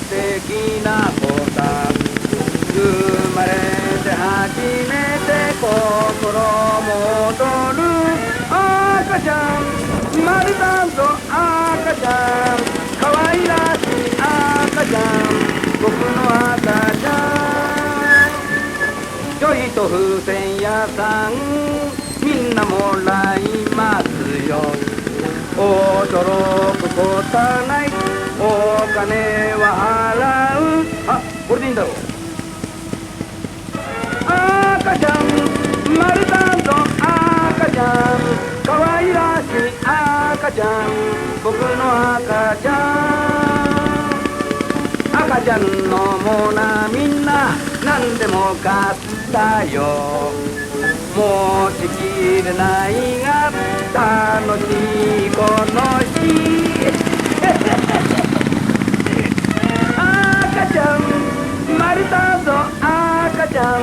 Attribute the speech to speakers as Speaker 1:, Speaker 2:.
Speaker 1: 敵な子だ。生まれて初めて心戻る赤ちゃん、まるだぞ赤ちゃん、可愛らしい赤ちゃん、僕の赤ちゃん。ちょいと風船屋さん、みんなもらいますよ。驚くことはない、お金は払う。あ、これでいいんだろう。赤ちゃん、まるだぞ赤ちゃん、可愛らしい赤ちゃん、僕の赤ちゃん。赤ちゃんのもなみんな何でも買ったよ。持ちきれないが楽しいこの日赤ちゃん、まるだぞ赤ちゃん、